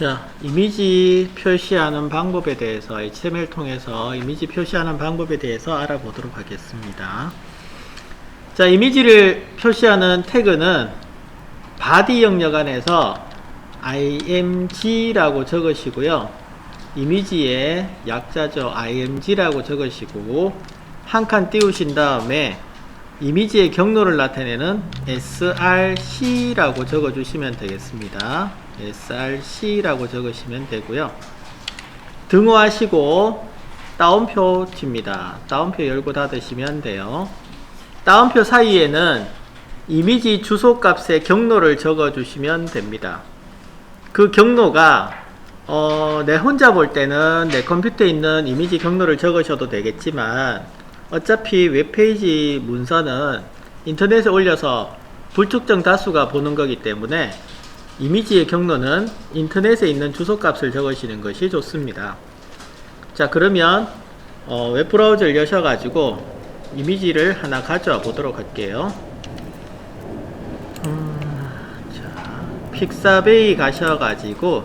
자, 이미지 표시하는 방법에 대해서 HTML 통해서 이미지 표시하는 방법에 대해서 알아보도록 하겠습니다. 자, 이미지를 표시하는 태그는 body 영역 안에서 img라고 적으시고요. 이미지의 약자죠. img라고 적으시고 한 칸 띄우신 다음에 이미지의 경로를 나타내는 src라고 적어주시면 되겠습니다. src라고 적으시면 되고요. 등호하시고 따옴표 칩니다. 따옴표 열고 닫으시면 돼요. 따옴표 사이에는 이미지 주소 값의 경로를 적어주시면 됩니다. 그 경로가 내 혼자 볼 때는 내 컴퓨터에 있는 이미지 경로를 적으셔도 되겠지만 어차피 웹페이지 문서는 인터넷에 올려서 불특정 다수가 보는 거기 때문에 이미지의 경로는 인터넷에 있는 주소값을 적으시는 것이 좋습니다. 자, 그러면 웹브라우저를 여셔가지고 이미지를 하나 가져와 보도록 할게요. 자, 픽사베이 가셔가지고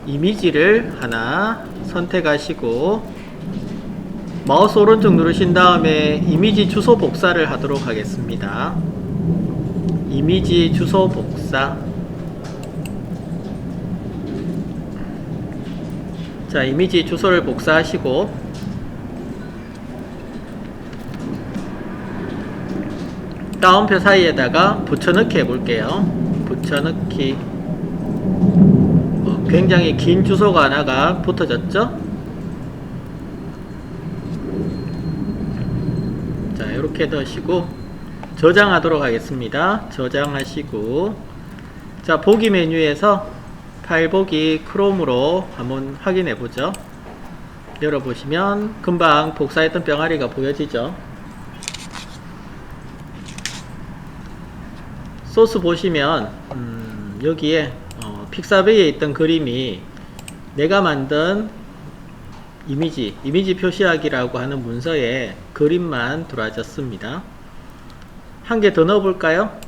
이미지를 하나 선택하시고 마우스 오른쪽 누르신 다음에 이미지 주소 복사를 하도록 하겠습니다. 이미지 주소 복사. 자, 이미지 주소를 복사하시고 따옴표 사이에다가 붙여넣기 해볼게요. 붙여넣기. 굉장히 긴 주소가 하나가 붙어졌죠? 자, 이렇게 넣으시고 저장하도록 하겠습니다. 저장하시고, 자, 보기 메뉴에서 파일 보기 크롬으로 한번 확인해 보죠. 열어보시면 금방 복사했던 병아리가 보여지죠. 소스 보시면 여기에 픽사베이에 있던 그림이 내가 만든 이미지 표시하기라고 하는 문서에 그림만 들어와졌습니다. 한 개 더 넣어볼까요?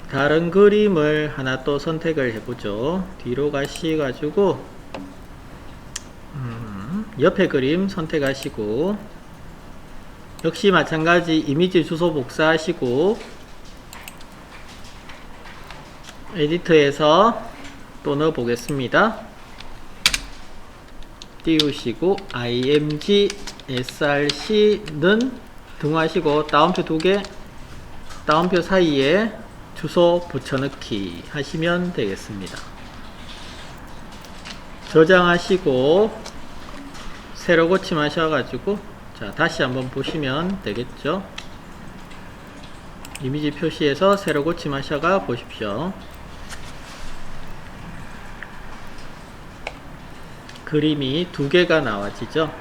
다른 그림을 하나 또 선택을 해보죠. 뒤로 가셔가지고 옆에 그림 선택하시고 역시 마찬가지 이미지 주소 복사하시고 에디터에서 또 넣어 보겠습니다. 띄우시고 img src는 등호하시고 따옴표 2개, 따옴표 사이에 주소 붙여넣기 하시면 되겠습니다. 저장하시고 새로 고침하셔가지고 자, 다시 한번 보시면 되겠죠. 이미지 표시에서 새로 고침하셔가 보십시오. 그림이 2개가 나와지죠.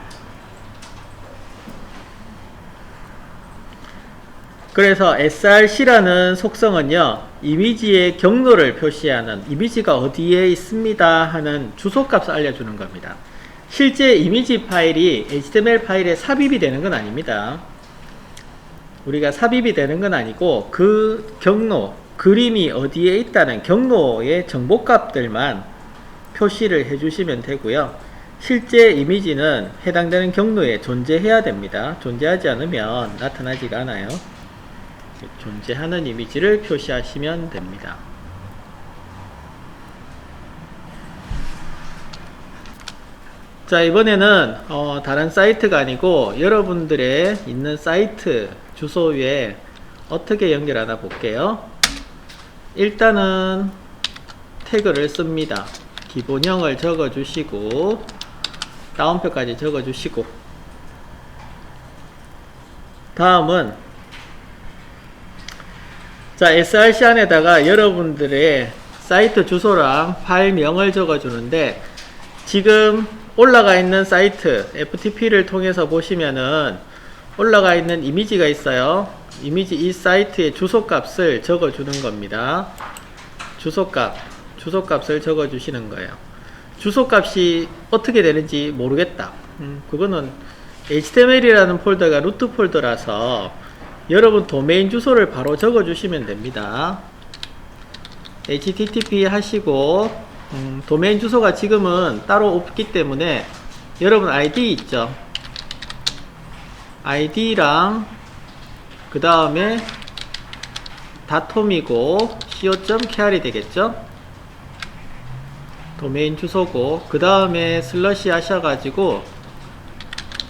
그래서 src라는 속성은요, 이미지의 경로를 표시하는, 이미지가 어디에 있습니다 하는 주소값을 알려주는 겁니다. 실제 이미지 파일이 HTML 파일에 삽입이 되는 건 아닙니다. 우리가 삽입이 되는 건 아니고 그 경로, 그림이 어디에 있다는 경로의 정보값들만 표시를 해주시면 되고요. 실제 이미지는 해당되는 경로에 존재해야 됩니다. 존재하지 않으면 나타나지가 않아요. 존재하는 이미지를 표시하시면 됩니다. 자, 이번에는 다른 사이트가 아니고 여러분들의 있는 사이트 주소에 어떻게 연결하나 볼게요. 일단은 태그를 씁니다. 기본형을 적어주시고 따옴표까지 적어주시고 다음은 자, src 안에다가 여러분들의 사이트 주소랑 파일명을 적어주는데 지금 올라가 있는 사이트 FTP를 통해서 보시면은 올라가 있는 이미지가 있어요. 이미지 이 사이트의 주소값을 적어주는 겁니다. 주소값을 적어주시는 거예요. 주소값이 어떻게 되는지 모르겠다. 그거는 HTML이라는 폴더가 루트 폴더라서 여러분 도메인 주소를 바로 적어주시면 됩니다. http 하시고 도메인 주소가 지금은 따로 없기 때문에 여러분 ID 있죠? id랑 그 다음에 닷홈이고 co.kr이 되겠죠? 도메인 주소고 그 다음에 슬러시 하셔가지고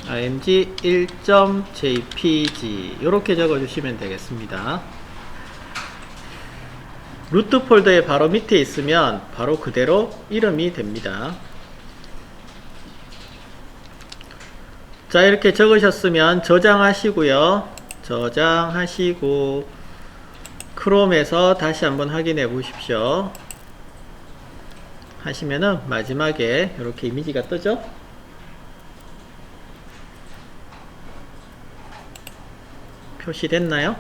img 1.jpg 이렇게 적어주시면 되겠습니다. 루트 폴더에 바로 밑에 있으면 바로 그대로 이름이 됩니다. 자, 이렇게 적으셨으면 저장하시고요. 저장하시고 크롬에서 다시 한번 확인해 보십시오. 하시면은 마지막에 이렇게 이미지가 뜨죠? 표시됐나요?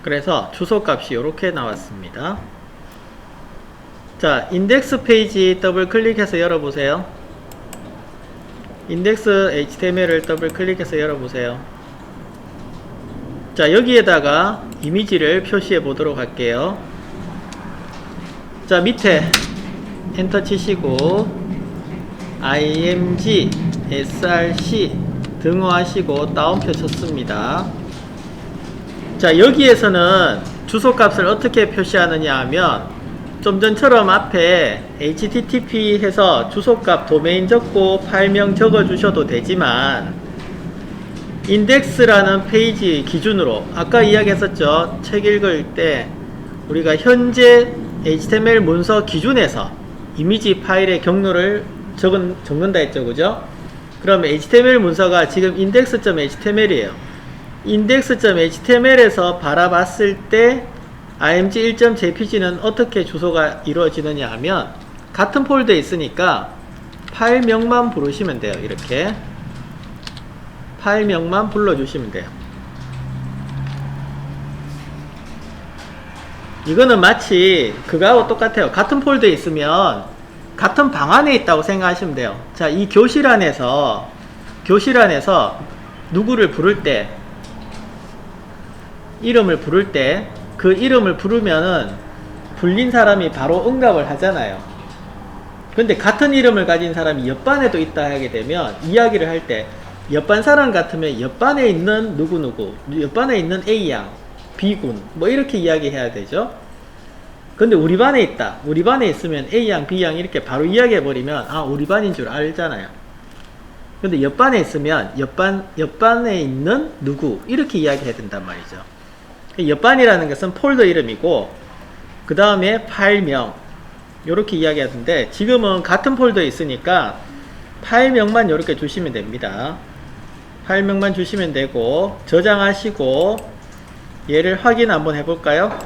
그래서 주소값이 이렇게 나왔습니다. 자, 인덱스 페이지 더블 클릭해서 열어보세요. 인덱스 HTML을 더블 클릭해서 열어보세요. 자, 여기에다가 이미지를 표시해 보도록 할게요. 자, 밑에 엔터 치시고 img src 등호하시고 다운표 쳤습니다. 자, 여기에서는 주소값을 어떻게 표시하느냐 하면 좀 전처럼 앞에 http 해서 주소값 도메인 적고 파일명 적어 주셔도 되지만 인덱스라는 페이지 기준으로 아까 이야기했었죠. 책 읽을 때 우리가 현재 HTML 문서 기준에서 이미지 파일의 경로를 적는다 했죠. 그죠? 그럼 HTML 문서가 지금 index.html이에요. index.html에서 바라봤을 때 img 1.jpg는 어떻게 주소가 이루어지느냐 하면 같은 폴더에 있으니까 파일명만 부르시면 돼요. 이렇게 파일명만 불러주시면 돼요. 이거는 마치 그거하고 똑같아요. 같은 폴더에 있으면 같은 방 안에 있다고 생각하시면 돼요. 자, 이 교실 안에서 누구를 부를 때 이름을 부를 때 그 이름을 부르면은 불린 사람이 바로 응답을 하잖아요. 근데 같은 이름을 가진 사람이 옆반에도 있다 하게 되면 이야기를 할 때 옆반 사람 같으면 옆반에 있는 누구누구, 옆반에 있는 A양, B군 뭐 이렇게 이야기해야 되죠. 근데 우리 반에 있다. 우리 반에 있으면 A양, B양 이렇게 바로 이야기해버리면 아, 우리 반인 줄 알잖아요. 근데 옆반에 있으면 옆반에 있는 누구 이렇게 이야기해야 된단 말이죠. 옆반이라는 것은 폴더 이름이고 그 다음에 파일명 이렇게 이야기하던데 지금은 같은 폴더에 있으니까 파일명만 이렇게 주시면 됩니다. 파일명만 주시면 되고 저장하시고 얘를 확인 한번 해볼까요?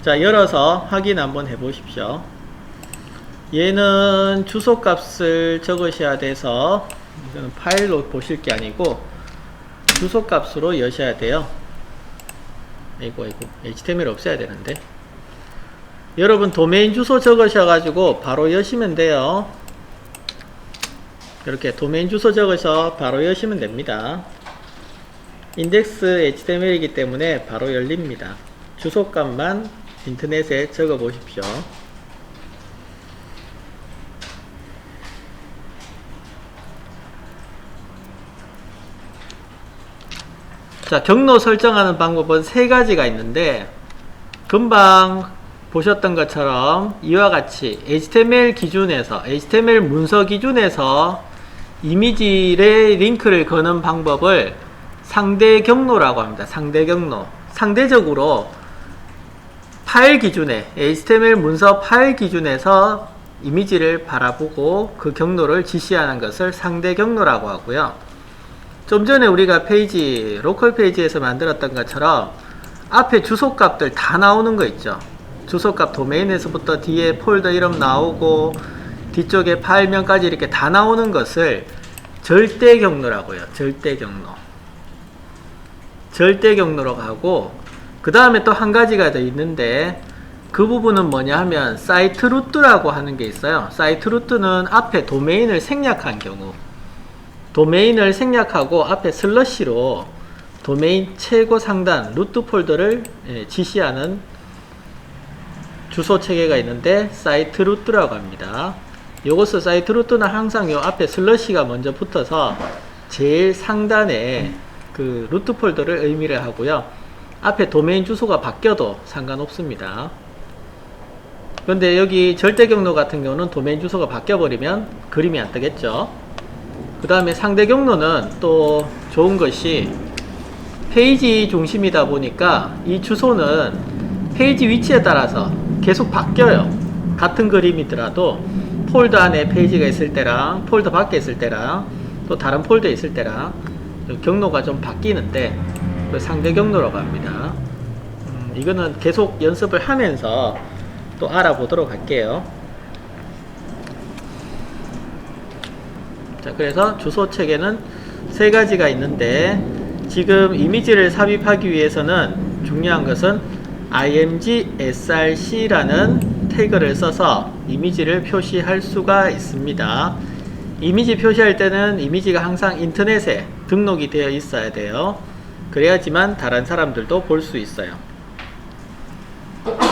자, 열어서 확인 한번 해보십시오. 얘는 주소값을 적으셔야 돼서 이거는 파일로 보실 게 아니고 주소값으로 여셔야 돼요. 아이고 HTML 없애야 되는데 여러분 도메인 주소 적으셔가지고 바로 여시면 돼요. 이렇게 도메인 주소 적으셔 바로 여시면 됩니다. 인덱스 HTML이기 때문에 바로 열립니다. 주소값만 인터넷에 적어 보십시오. 자, 경로 설정하는 방법은 세 가지가 있는데 금방 보셨던 것처럼 이와 같이 HTML 기준에서 HTML 문서 기준에서 이미지의 링크를 거는 방법을 상대 경로라고 합니다. 상대 경로. 상대적으로 파일 기준에 HTML 문서 파일 기준에서 이미지를 바라보고 그 경로를 지시하는 것을 상대 경로라고 하고요. 좀 전에 우리가 페이지, 로컬 페이지에서 만들었던 것처럼 앞에 주소값들 다 나오는 거 있죠. 주소값 도메인에서부터 뒤에 폴더 이름 나오고 뒤쪽에 파일명까지 이렇게 다 나오는 것을 절대 경로라고요. 절대 경로. 절대 경로로 가고 그 다음에 또 한 가지가 더 있는데 그 부분은 뭐냐 하면 사이트 루트라고 하는 게 있어요. 사이트 루트는 앞에 도메인을 생략한 경우, 도메인을 생략하고 앞에 슬러시로 도메인 최고 상단 루트 폴더를 지시하는 주소 체계가 있는데 사이트 루트라고 합니다. 요것을 사이트 루트는 항상 요 앞에 슬러시가 먼저 붙어서 제일 상단에 그 루트 폴더를 의미를 하고요. 앞에 도메인 주소가 바뀌어도 상관없습니다. 그런데 여기 절대 경로 같은 경우는 도메인 주소가 바뀌어버리면 그림이 안 뜨겠죠. 그 다음에 상대 경로는 또 좋은 것이 페이지 중심이다 보니까 이 주소는 페이지 위치에 따라서 계속 바뀌어요. 같은 그림이더라도 폴더 안에 페이지가 있을 때랑 폴더 밖에 있을 때랑 또 다른 폴더에 있을 때랑 경로가 좀 바뀌는데 상대 경로라고 합니다. 이거는 계속 연습을 하면서 또 알아보도록 할게요. 자, 그래서 주소 체계는 세 가지가 있는데 지금 이미지를 삽입하기 위해서는 중요한 것은 img src라는 태그를 써서 이미지를 표시할 수가 있습니다. 이미지 표시할 때는 이미지가 항상 인터넷에 등록이 되어 있어야 돼요. 그래야지만 다른 사람들도 볼 수 있어요.